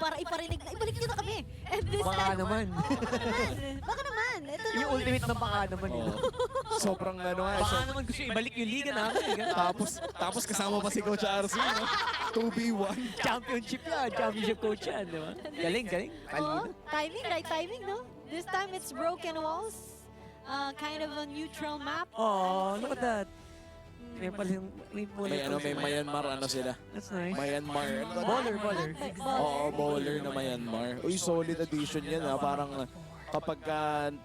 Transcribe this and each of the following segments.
para iparinig na, ibalik nyo na kami. And this Baka time, naman. baka naman. Ito na Yung ultimate ng baka naman. Oo. Sobrang ano nga. Baka naman gusto ibalik yung liga namin. Tapos kasama pa si Coach RC, no? 2v1. Championship yan. Championship coach yan, di ba? Galing, galing. Oh, timing, right timing, no? This time it's broken walls. Kind of a neutral map. Oh, look at that. May pala yung... May Myanmar ano sila. That's nice. Myanmar. Baller, baller. Oo, bowler na Myanmar. Uy, solid addition yan ha. Parang kapag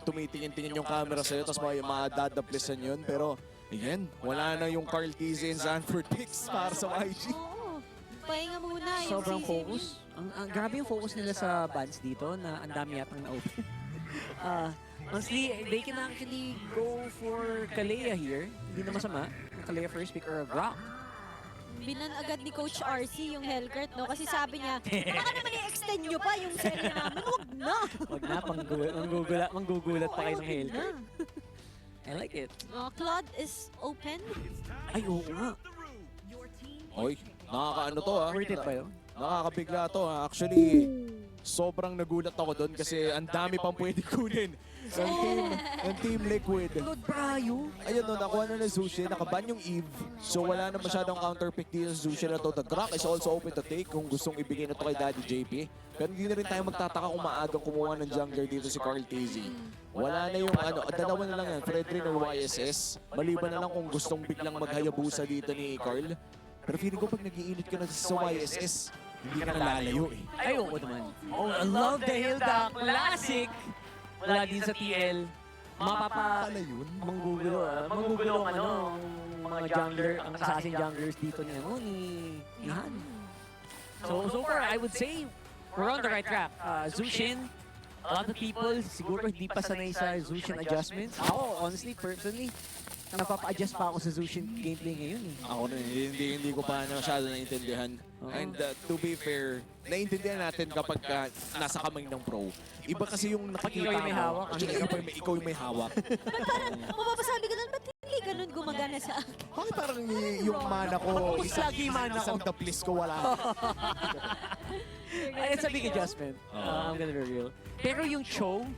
tumitingin-tingin yung camera sa'yo, tapos madadaplisan yun. Pero, again, wala na yung Carl Tizzy and Zanford picks para sa YG. Oo. Pahinga muna yung Sobrang CCB. focus. Grabe yung focus nila sa bands dito na ang dami yatang na-open. Honestly, they can actually go for Kalea here. Hindi na masama. Kalea first pick or a Grok. Binan agad ni Coach RC yung Hellcurt, no? Kasi sabi niya, baka naman i-extend nyo pa yung serye namin. Huwag na! Wag na, manggugulat pa kayo ng Hellcurt. I like it. Claude is open. Ay, oo nga. Oy, nakakaano to ha. Worth it ba yun? Nakakabigla to ha. Actually, sobrang nagulat ako doon kasi ang dami pang pwede kunin ng Team Liquid. Lord Brayo. Ayun no, nakuha na Zushin, nakaban yung Eve. So wala na masyadong counter pick dito sa Zushin na to. The Grok is also open to take kung gustong ibigay na to kay Daddy JP. Pero hindi na rin tayo magtataka kung maagang kumuha ng jungler dito si Carl Tizzy. Wala na yung ano, dalawa na lang yan, Fredrin or YSS. Maliban na lang kung gustong biglang maghayabusa dito ni Carl. Pero feeling ko pag nag-iinit ka na sa YSS, hindi ka na lalayo eh. Ay, oo naman. Oh, I love the Hilda Classic. Wala din sa TL. Pala yun? Manggugulo, manggugulo ang mga jungler, ang assassin junglers dito ni Han. So far, I would say, we're on the right track. Zushin, a lot of people, siguro hindi pa sanay sa Zushin adjustments. Ako, honestly, personally, napapa-adjust pa ako sa Zushin gameplay ngayon eh. Ako rin, hindi ko pa masyado naintindihan. And to be fair, naintindihan natin kapag nasa kamay ng pro. Iba kasi yung nakikita ikaw yung may mo. hawak, Ikaw yung may hawak. Parang, mapapasabi ka nun, ba't hindi ganun gumagana sa akin? Bakit parang yung mana ko, Bakit lagi yung mana ko? isang taplis ko wala. It's a big adjustment. I'm gonna be real. Pero yung Cho,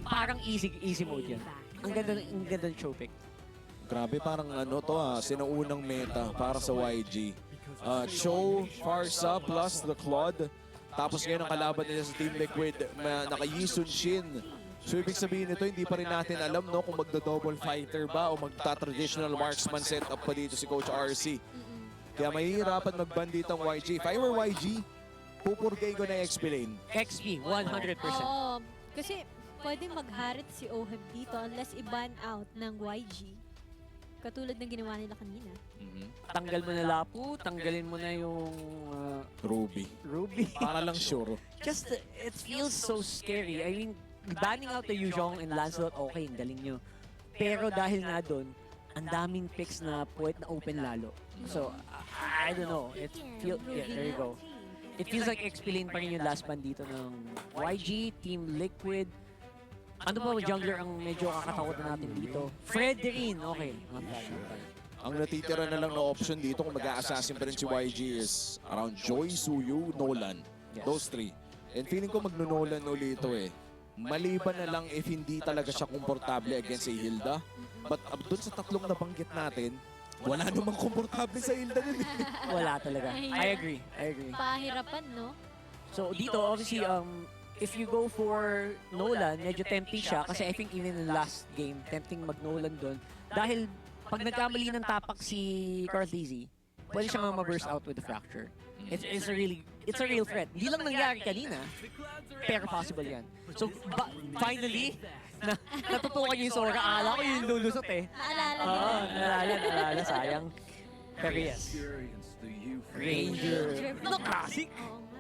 parang easy mode yan. Ang ganda ng Cho pick. Grabe, parang ano to sinaunang meta para sa YG. Cho, Farsa plus the Claude. Tapos ngayon ang kalaban nila sa Team Liquid, naka-Yi Sun-Shin. So ibig sabihin nito, hindi pa rin natin alam no kung magda-double fighter ba o magta-traditional marksman setup pa dito si Coach RC. Kaya mahihirapan mag-ban dito ang YG. If I were YG, pupurgay ko na i-explain. XP, 100%. Oo. Kasi pwedeng magharit si Oheb dito unless i-ban out ng YG. Katulad ng ginawa nila kanina. Tanggal mo na Lapu, tanggalin mo na yung Ruby. Ruby. Para lang sure. Just, it feels so scary. I mean, banning out the Yuzhong and Lancelot, okay, ang galing nyo. Pero dahil nga doon, ang daming picks na pwede na open lalo. So, I don't know. It feels, yeah, there you go. It feels like XP lane pa rin yung last band dito ng YG, Team Liquid. Ano ba jungler ang medyo kakatakutan natin dito? Fredrin, okay. Not bad, not bad. Ang natitira na lang na option dito kung mag-a-assassin pa rin si YG is around Joy, Suyu, Nolan. Yes. Those three. And feeling ko mag-Nolan ulit ito eh. Maliban na lang if hindi talaga siya komportable against si Hilda. But dun sa tatlong nabanggit natin, wala namang komportable sa Hilda dun eh. Wala talaga. I agree. Pahirapan, no? So dito, obviously, if you go for Nolan, medyo tempting siya kasi I think even in the last game, tempting mag-Nolan doon. Dahil pag nagkamali ng tapak si Carl Tizzy, pwede siya ma-burst out with the fracture. It's a real threat. Hindi lang nangyari kanina, pero possible yan. So finally, natutukan yung Sora. Akala ko yung lulusot eh. Naalala mo? Oo, naalala, sayang. Pero yes. Ranger. No, classic. Oo nga.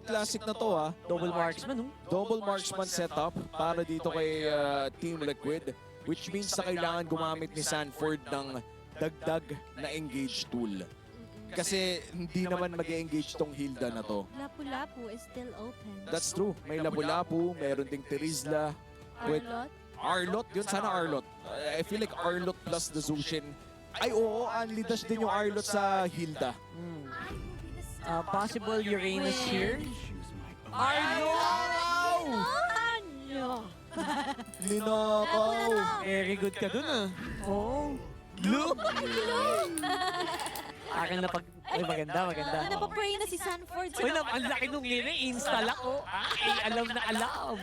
Classic na to Double marksman, no? Double marksman setup para dito kay Team Liquid. Which means na kailangan gumamit ni Sanford ng dagdag na engage tool. Kasi hindi naman mag-engage tong Hilda na to. Lapu-Lapu is still open. That's true. May Lapu-Lapu, meron ding Terizla. With Arlot? Arlot, yun sana Arlot. I feel like Arlot plus the Zushin. Ay oo, only dash din yung Arlot sa Hilda. Possible Uranus here. Arlo! Ano? Ninakaw! Very good ka dun ah. Oo. Blue! Akin na pag... Ay, maganda. Napapray na si Sanford. Uy, ang laki nung liri. Install ako. Ay, alam na alam.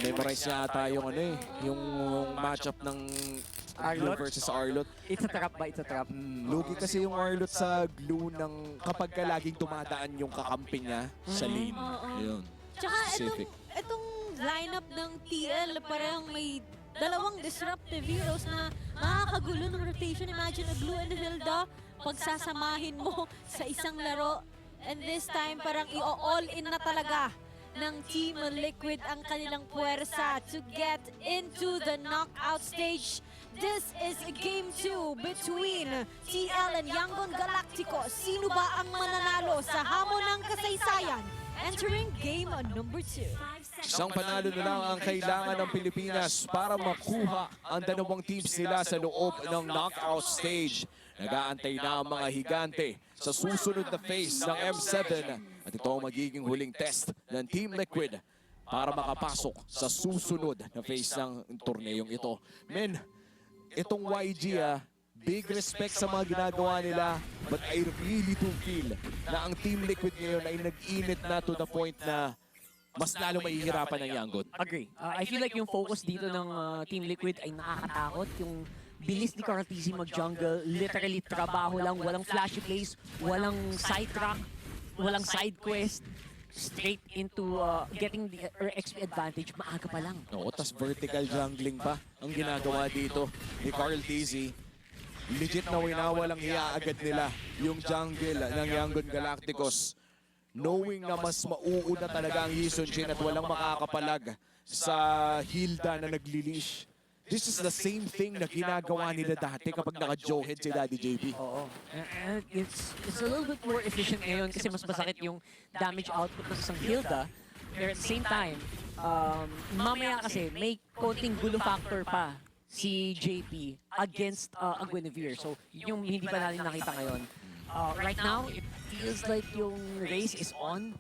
Memorize niya ata yung yung matchup ng Glue Arlot? versus Arlot. It's a trap ba? It's a trap. Lugi kasi yung Arlot sa Glue ng kapag ka laging tumadaan yung kakampi niya sa lane. Oo. Yun. Tsaka Specific. itong lineup ng TL, parang may dalawang disruptive heroes na makakagulo ng rotation. Imagine a Glue and Hilda, pagsasamahin mo sa isang laro. And this time, parang i-all in na talaga ng Team Liquid ang kanilang puwersa to get into the knockout stage. This is Game 2 between TL and Yangon Galacticos. Sino ba ang mananalo sa hamon ng kasaysayan? Entering game number 2. Isang panalo na lang ang kailangan ng Pilipinas para makuha ang dalawang teams nila sa loob ng knockout stage. Nag-aantay na ang mga higante sa susunod na phase ng M7 at ito ang magiging huling test ng Team Liquid para makapasok sa susunod na phase ng torneyong ito. Men, itong YG big respect sa mga ginagawa nila, but I really do feel na ang Team Liquid ngayon ay nag-init na to the point na mas lalo mahihirapan ng Yangon. Agree. I feel like yung focus dito ng Team Liquid ay nakakatakot. Yung bilis ni Carl TZ mag-jungle, literally trabaho lang, walang flashy plays, walang side track, walang side quest, straight into getting the XP advantage maaga pa lang. Oo, tas vertical jungling pa ang ginagawa dito ni Carl TZ. Legit na winawalang hiya agad nila yung jungle ng Yangon Galacticos. Knowing na mas mauuna talaga ang Hison Shin at walang makakapalag sa Hilda na naglilish. This is the same thing na ginagawa nila dati kapag naka-Joehead si Daddy JP. Oo. And it's a little bit more efficient ngayon kasi mas masakit yung damage output ng isang Hilda. Pero at the same time, mamaya kasi may konting gulo factor pa si JP against a Guinevere. So, yung hindi pa natin nakita ngayon. Right now, it feels like yung race is on.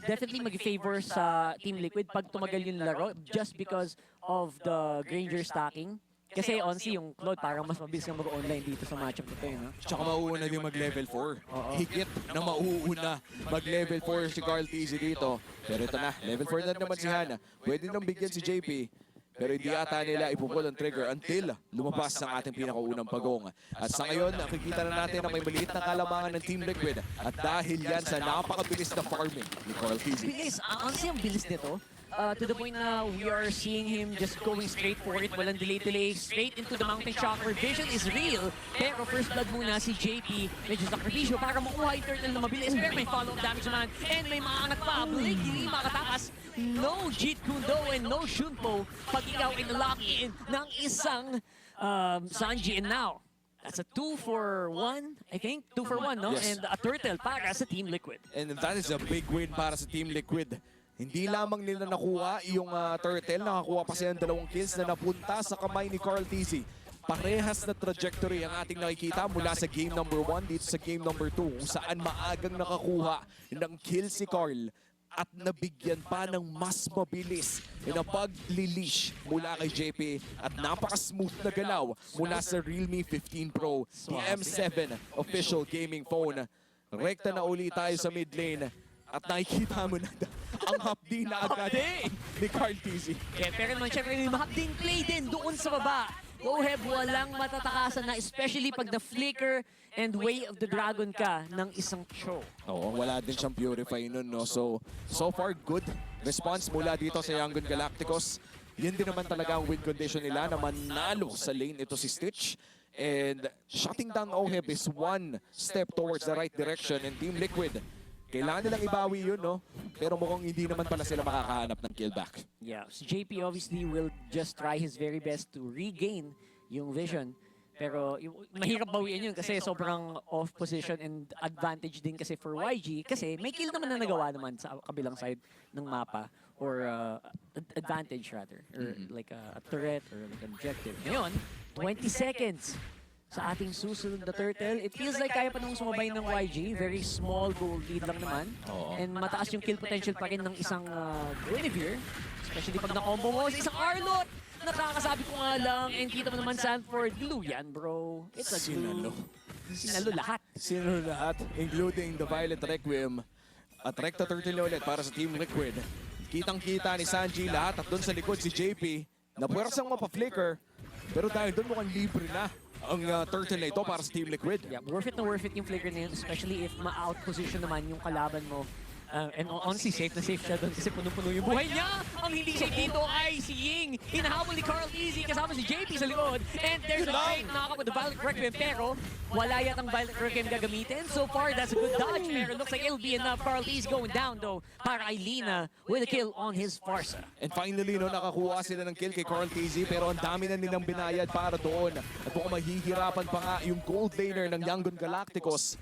Definitely mag-favor sa Team Liquid pag tumagal yung laro just because of the Granger stacking. Kasi honestly, yung Claude parang mas mabilis kang mag-online dito sa matchup nito yun. Tsaka mauuna din mag-level 4. Higit na mauuna mag-level 4 si Carl TZ dito. Pero ito na, level 4 na naman si Hana. Pwede nang bigyan si JP. Pero hindi ata nila ipupul ang trigger until lumabas ang ating pinakaunang pagong. At sa ngayon, nakikita na natin na may maliit na kalamangan ng Team Liquid. At dahil yan sa napakabilis na farming ni Carl TZ. Bilis, honestly, ang bilis nito. To the point na we are seeing him just going straight for it. Walang delay, straight into the mountain chakra. Vision is real. Pero first blood muna si JP. Medyo sakripisyo para makuha yung turtle na mabilis. Pero may follow-up damage naman. And may mga anak pa. Blink, hindi makatakas. No Jeet Kune Do and no Shunpo. Pag ikaw in-lock in ng isang Sanji. And now, that's a 2 for 1, I think. 2 for 1, no? Yes. And a turtle para sa Team Liquid. And that is a big win para sa Team Liquid. Hindi lamang nila nakuha yung turtle, nakakuha pa sila ng 2 kills na napunta sa kamay ni Carl TZ. Parehas na trajectory ang ating nakikita mula sa game number 1 dito sa game number 2 kung saan maagang nakakuha ng kill si Carl at nabigyan pa ng mas mabilis na pag-leash mula kay JP at napaka-smooth na galaw mula sa Realme 15 Pro, the M7 official gaming phone. Rekta na uli tayo sa mid lane at nakikita mo na ang hapdi na agad ni Carl TZ. Yeah, pero naman syempre may mahapding play din doon sa baba. Oheb, walang matatakasan na especially pag na-flicker and Way of the Dragon ka ng isang Cho. Oo, wala din siyang Purify nun, no? So far, good response mula dito sa Yangon Galacticos. Yan din naman talaga ang win condition nila na manalo sa lane ito si Stitch. And shutting down Oheb is one step towards the right direction. And Team Liquid, kailangan nilang ibawi yun, no? Pero mukhang hindi naman pala sila makakahanap ng kill back. Yeah, si JP obviously will just try his very best to regain yung vision. Pero mahirap bawian yun kasi sobrang off position and advantage din kasi for YG kasi may kill naman na nagawa naman sa kabilang side ng mapa or advantage rather or like a turret or like an objective. Ngayon, 20 seconds. sa ating susunod na turtle. It feels like kaya pa namang sumabay ng YG. Very small goal lead lang naman. Oo. And mataas yung kill potential pa rin ng isang Guinevere. Especially pag na-combo mo sa isang Arlot. Nakakasabi ko nga lang, and kita mo naman Sanford, glue yan, bro. It's a glue. Sinalo lahat. Sino lahat, including the Violet Requiem. At Recta Turtle na ulit para sa Team Liquid. Kitang-kita ni Sanji lahat at doon sa likod si JP na puwersang mapa-flicker. Pero dahil doon mukhang libre na ang turtle na ito para sa Team Liquid. Yeah, worth it yung flicker na yun, especially if ma-out position naman yung kalaban mo. And honestly, safe na safe siya doon kasi punong-puno yung buhay niya. Ang hindi safe dito ay si Ying. Hinahabol ni Carl Easy kasama si JP sa likod. And there's a great knock-up with the Violet Requiem. Pero wala yatang Violet Requiem gagamitin. So far, that's a good dodge. Pero looks like it'll be enough. Carl Easy going down though para kay Lina with a kill on his Farsa. And finally, no, nakakuha sila ng kill kay Carl TZ pero ang dami na nilang binayad para doon. At mukhang mahihirapan pa nga yung gold laner ng Yangon Galacticos.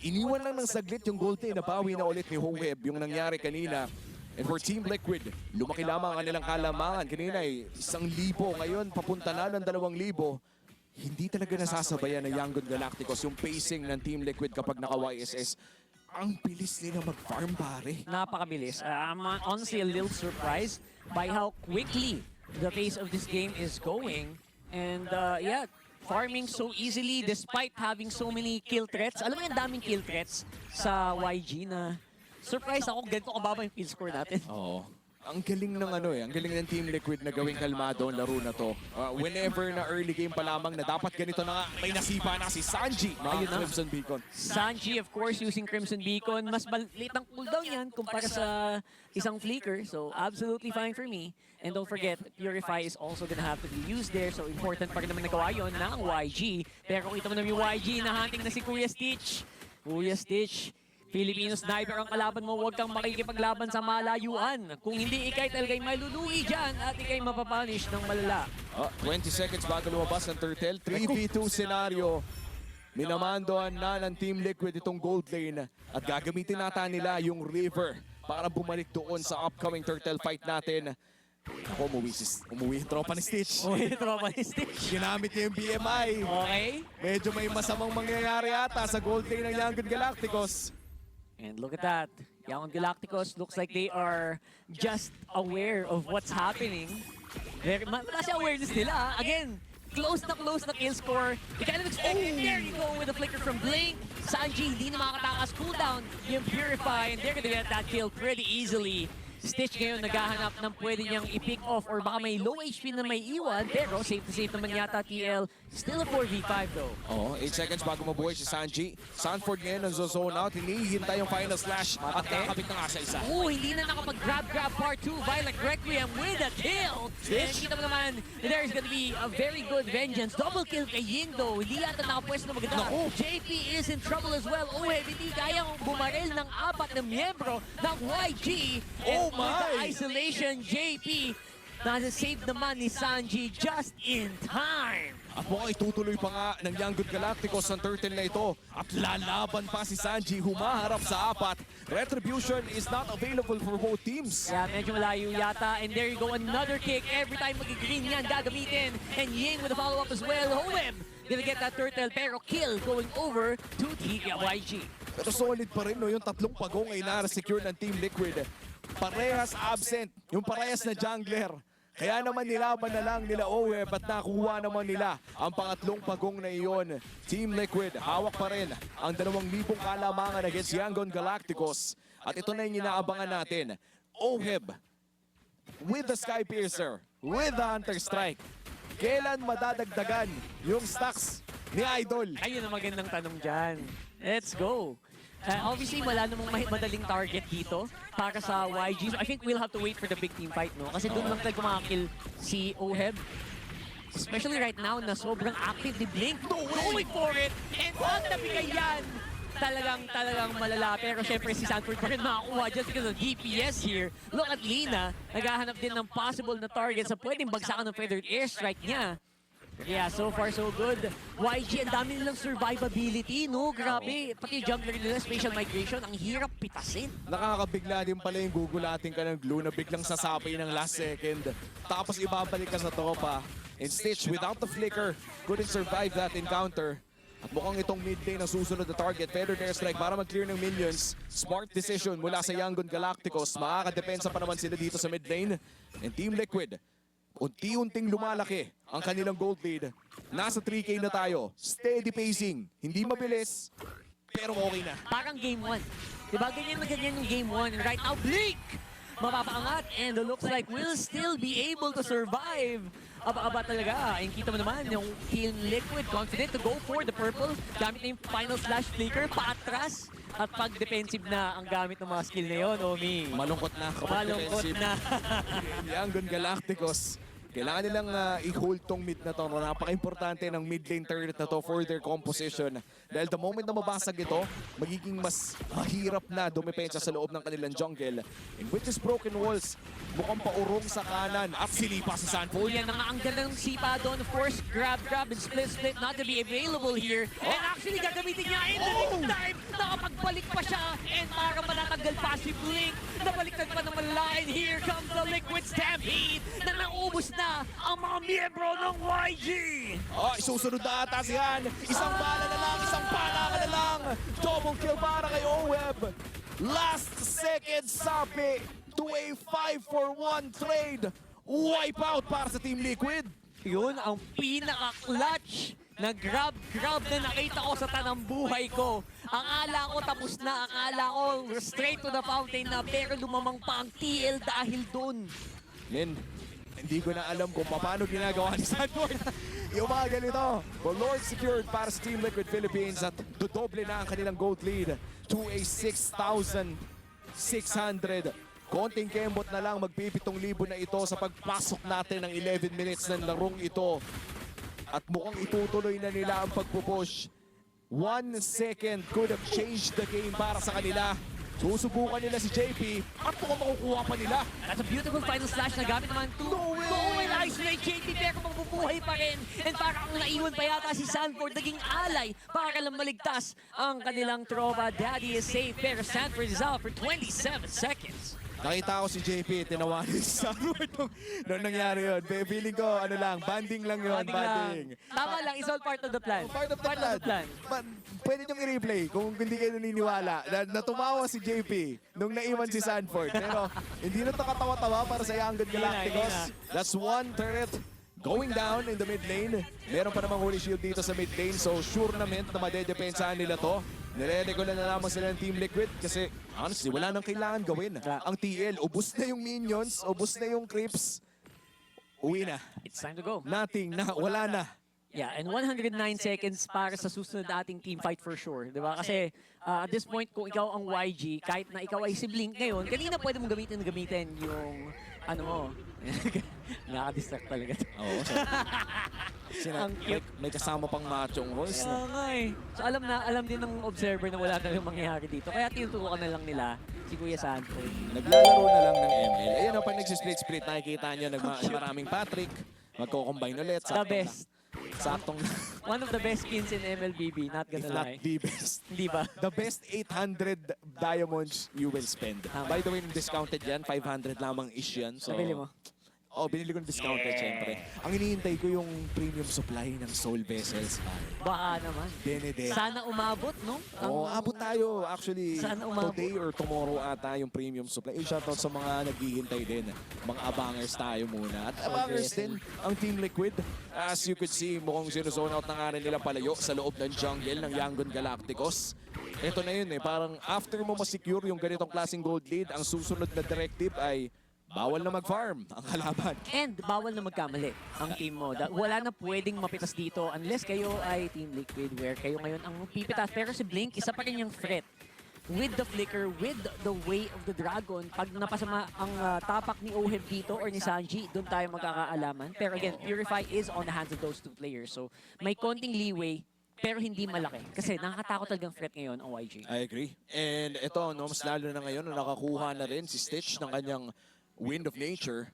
Iniwan lang ng saglit yung gold lane, nabawi na ulit ni Hoheb yung nangyari kanina. And for Team Liquid, lumaki lamang ang kanilang kalamangan. Kanina ay 1,000, ngayon papunta na ng 2,000. Hindi talaga nasasabayan ng Yangon Galacticos yung pacing ng Team Liquid kapag naka-YSS. Ang bilis nila mag-farm, pare. Napakabilis. I'm honestly a little surprised by how quickly the pace of this game is going. And yeah, farming so easily despite having so many kill threats. Alam mo yung daming kill threats sa YG na surprise ako ganito kababa yung kill score natin. Oo. Ang galing ng ang galing ng Team Liquid na gawing kalmado ang laro na to. Whenever na early game pa lamang na dapat ganito na nga, may nasipa na si Sanji, Ayun na. Crimson Beacon. Sanji, of course, using Crimson Beacon. Mas maliit ang cooldown yan kumpara sa isang Flicker. So, absolutely fine for me. And don't forget, Purify is also gonna have to be used there. So, important pa rin naman nagawa yun ng YG. Pero kita mo naman yung YG na hunting na si Kuya Stitch. Kuya Stitch, Filipino sniper ang kalaban mo, huwag kang makikipaglaban sa malayuan. Kung hindi, ikay talagay maluluwi dyan at ikay mapapunish ng malala. 20 seconds bago lumabas ng Turtle. 3v2 scenario. Minamandoan na ng Team Liquid itong gold lane. At gagamitin nata nila yung River para bumalik doon sa upcoming Turtle fight natin. Ako, umuwi yung tropa ni Stitch. Uy, tropa ni Stitch. Ginamit niya yung BMI. Okay. Medyo may masamang mangyayari ata sa gold lane ng Yangon Galacticos. And look at that. Yangon Galacticos looks like they are just aware of what's happening. Mataas yung awareness nila. Again, close na kill score. You kind of expect it. There you go with a flicker from Blink. Sanji, hindi na makatakas. Cooldown yung Purify, and they're gonna get that kill pretty easily. Stitch ngayon naghahanap ng pwede niyang i-pick off or baka may low HP na may iwan, pero safe to safe naman yata TL. Still a 4v5 though. 8 seconds bago mabuhay si Sanji. Sanford ngayon zone out. Hinihintay yung final slash at kakabit na nga sa isa. Hindi na nakapag-grab part 2. Violet Requiem with a kill. And kita mo naman, there's gonna be a very good vengeance. Double kill kay Ying though. Hindi yata nakapwesto na maganda. JP is in trouble as well. Hindi kayang bumaril ng 4 na miyembro ng YG. And with the isolation, JP nasa-save naman ni Sanji just in time. At mukhang itutuloy pa nga ng Yangon Galacticos ang turtle na ito. At lalaban pa si Sanji, humaharap sa 4. Retribution is not available for both teams. Yeah, medyo malayo yata. And there you go, another kick. Every time mag-green yan, gagamitin. And Ying with a follow-up as well. Hoem gonna get that turtle, pero kill going over to YG. Pero solid pa rin no, yung 3 pagong ay nara-secure ng Team Liquid. Parehas absent, yung parehas na jungler. Kaya naman nilaban na lang nila Oweb at nakuha naman nila ang pangatlong pagong na iyon. Team Liquid, hawak pa rin ang 2,000 kalamangan against Yangon Galacticos. At ito na yung inaabangan natin. Oheb with the Sky Piercer, with the Hunter Strike. Kailan madadagdagan yung stacks ni Idol? Ayun ang magandang tanong dyan. Let's go. Obviously, wala namang madaling target dito para sa YG. So I think we'll have to wait for the big team fight, no? Kasi doon lang talaga makakill si Oheb. Especially right now na sobrang active ni Blink. Going for it! And ang nabigay yan! Talagang malala. Pero syempre si Sanford pa rin makakuha just because of DPS here. Look at Lina. Naghahanap din ng possible na target sa pwedeng bagsakan ng feathered airstrike niya. Yeah, so far so good. YG, ang dami nilang survivability, no? Grabe. Pati jungler nila, spatial migration, ang hirap pitasin. Nakakabigla din pala yung gugulatin ka ng glue na biglang sasapi ng last second. Tapos ibabalik ka sa tropa. And Stitch, without the flicker, couldn't survive that encounter. At mukhang itong mid lane ang susunod na target. Feather Airstrike para mag-clear ng minions. Smart decision mula sa Yangon Galacticos. Makakadepensa pa naman sila dito sa mid lane. And Team Liquid, unti-unting lumalaki ang kanilang gold lead. Nasa 3K na tayo. Steady pacing. Hindi mabilis, pero okay na. Parang game 1. Diba ganyan na ganyan yung game 1. And right now, Blink! Mapapaangat and it looks like we'll still be able to survive. Aba-aba talaga. Yung kita mo naman, yung Team Liquid confident to go for the purple. Gamit na yung final slash flicker, paatras. At pag defensive na ang gamit ng mga skill na yun, Omi. Malungkot na kapag Malungkot defensive. na. Yangon Galacticos. Kailangan nilang i-hold tong mid na to. Napaka-importante ng mid lane turret na to for their composition. Dahil the moment na mabasag ito, magiging mas mahirap na dumepensa sa loob ng kanilang jungle. And with these broken walls, mukhang paurong sa kanan at silipa sa Sanford. Yan na nga ang ganda ng sipa doon. Of course, grab and split not to be available here. And actually, gagamitin niya in the nick of time. Nakapagbalik pa siya. And para manatanggal pa si Blink. Nabaliktad pa naman line. Here comes the Liquid Stampede na naubos na ang mga miyembro ng YG. Isusunod na ata si Han. Isang bala na lang, isang palaka na lang. Double kill para kay OWeb. Last second sapi to a 5-for-1 trade. Wipeout para sa Team Liquid. Yun ang pinaka-clutch na grab na nakita ko sa tanang buhay ko. Akala ko tapos na, akala ko straight to the fountain na, pero lumamang pa ang TL dahil doon. Lin, hindi ko na alam kung paano ginagawa ni Sanford. Yung mga ganito. Well, Lord secured para sa Team Liquid Philippines at dodoble na ang kanilang gold lead to a 6,600. Konting kembot na lang, magpipitong-libo na ito sa pagpasok natin ng 11 minutes ng larong ito. At mukhang itutuloy na nila ang pagpupush. 1 second could have changed the game para sa kanila. Susubukan nila si JP at mukhang makukuha pa nila. That's a beautiful final slash na gamit naman to isolate JP, pero mabubuhay pa rin. And parang naiwan pa yata si Sanford, naging alay para lang maligtas ang kanilang tropa. Daddy is safe, pero Sanford is out for 27 seconds. Nakita ko si JP, tinawanan si Sanford nung nangyari yun. Feeling ko, ano lang, banding lang yun, banding. Tama lang, it's all part of the plan. Part of the plan. Pwede niyong i-replay kung hindi kayo naniniwala. Natumawa si JP nung naiwan si Sanford. Pero hindi na ito katawa-tawa para sa Yangon Galacticos. That's one turret going down in the mid lane. Meron pa namang holy shield dito sa mid lane. So sure naman na madedepensahan nila to. Nire-regular na lamang sila ng Team Liquid kasi honestly, wala nang kailangan gawin. Ang TL, ubus na yung minions, ubus na yung creeps. Uwi na. It's time to go. Nothing na, wala na. Yeah, and 109 seconds para sa susunod ating team fight for sure. Diba? Kasi at this point, kung ikaw ang YG, kahit na ikaw ay si Blink ngayon, kanina pwede mong gamitin yung ano mo. Nakaka-distract talaga. Oo. Ang cute. May kasama pang machong voice. Kaya nga eh. So alam din ng observer na wala na yung mangyayari dito. Kaya tinutukan na lang nila si Kuya Sanford. Naglalaro na lang ng ML. Ayan o, pag nagsisplit-split, nakikita nyo maraming Patrick. Magko-combine ulit. The best. Saktong, One of the best skins in MLBB, not if gonna not lie. the best. Hindi ba? The best 800 diamonds you will spend. By the way, discounted yan. 500 lamang ish yan. So, Nabili mo? Oh, binili ko ng discounted, syempre. Ang hinihintay ko yung premium supply ng Soul Vessels. Baka naman. Benedict. Sana umabot, no? Oo, abot tayo. Actually, Sana umabot. today or tomorrow ata yung premium supply. Shoutout sa mga naghihintay din. Mga abangers tayo muna. At abangers din ang Team Liquid. As you could see, mukhang sinuzone out na nga rin nila palayo sa loob ng jungle ng Yangon Galacticos. Ito na yun eh, parang after mo masecure yung ganitong klaseng gold lead, ang susunod na directive ay bawal na mag-farm ang kalaban. And bawal na magkamali ang team mo. Wala na pwedeng mapitas dito unless kayo ay Team Liquid where kayo ngayon ang pipitas. Pero si Blink, isa pa rin yung threat. With the flicker, with the way of the dragon, pag napasama ang tapak ni Oheb dito or ni Sanji, doon tayo magkakaalaman. Pero again, Purify is on the hands of those two players. So may konting leeway pero hindi malaki. Kasi nakakatakot talagang threat ngayon ang YG. I agree. And ito, no, mas lalo na ngayon na nakakuha na rin si Stitch ng kanyang Wind of Nature,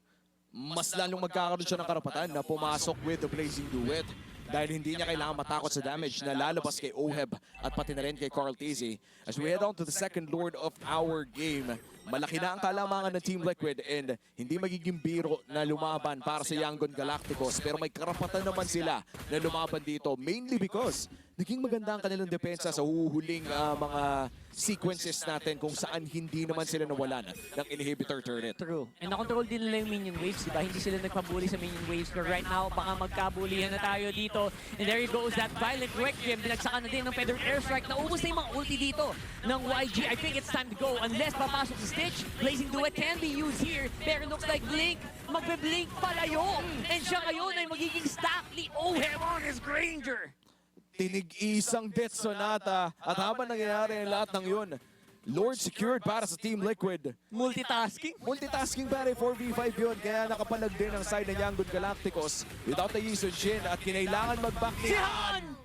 mas lalong magkakaroon siya ng karapatan na pumasok with the Blazing Duet. dahil hindi niya kailangan matakot sa damage na lalabas kay Oheb at pati na rin kay Carl Tizzy. As we head on to the second Lord of our game, malaki na ang kalamangan ng Team Liquid and hindi magiging biro na lumaban para sa Yangon Galacticos, pero may karapatan naman sila na lumaban dito, mainly because naging maganda ang kanilang depensa sa huhuling mga sequences natin kung saan hindi naman sila nawalan ng inhibitor turret. True. And nakontrol din nila yung minion waves, diba? Hindi sila nagpabuli sa minion waves. But right now, baka magkabulihan na tayo dito. And there goes that Violent Requiem. Binagsakan na din ng Feather Airstrike. Naubos na yung mga ulti dito ng YG. I think it's time to go. Unless papasok si Stitch, Blazing Duet can be used here. Pero looks like Blink, magbe-blink palayo. And siya ngayon ay magiging stack ni Oheb on his Granger. Tinig-isang Death Sonata at habang nangyayari ang lahat ng yun, Lord secured para sa Team Liquid. Multitasking. Multitasking pare, 4v5 yun, kaya nakapalag din ang side ng Yangon Galacticos without the Yisun Shin at kinailangan mag-back Si Han!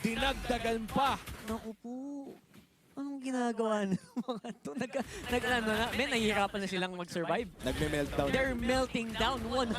dinagdagan pa. Naku po. Anong ginagawa ng mga to? Nahihirapan na silang mag-survive. Nagme-meltdown. They're melting down 100%.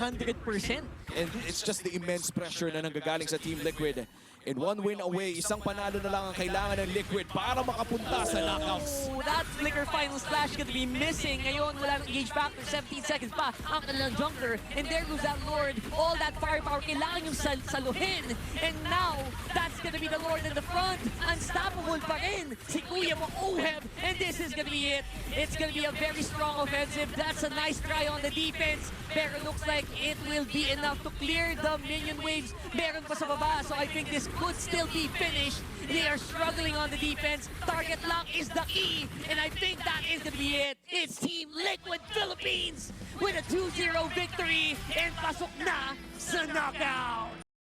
And it's just the immense pressure na nanggagaling sa Team Liquid. And one win away, isang panalo na lang ang kailangan ng Liquid para makapunta sa knockouts. Oh, that Flicker Final Splash gonna be missing. Ngayon, wala nang engage factor. 17 seconds pa ang kanilang jungler. And there goes that Lord. All that firepower, kailangan yung saluhin. And now, that's gonna be the Lord in the front. Unstoppable pa rin si Kuya mo Oheb. And this is gonna be it. It's gonna be a very strong offensive. That's a nice try on the defense. Pero looks like it will be enough to clear the minion waves. Meron pa sa baba. So I think this could still be finished. They are struggling on the defense. Target lock is the key. And I think that is going to be it. It's Team Liquid Philippines with a 2-0 victory. And pasok na sa knockout.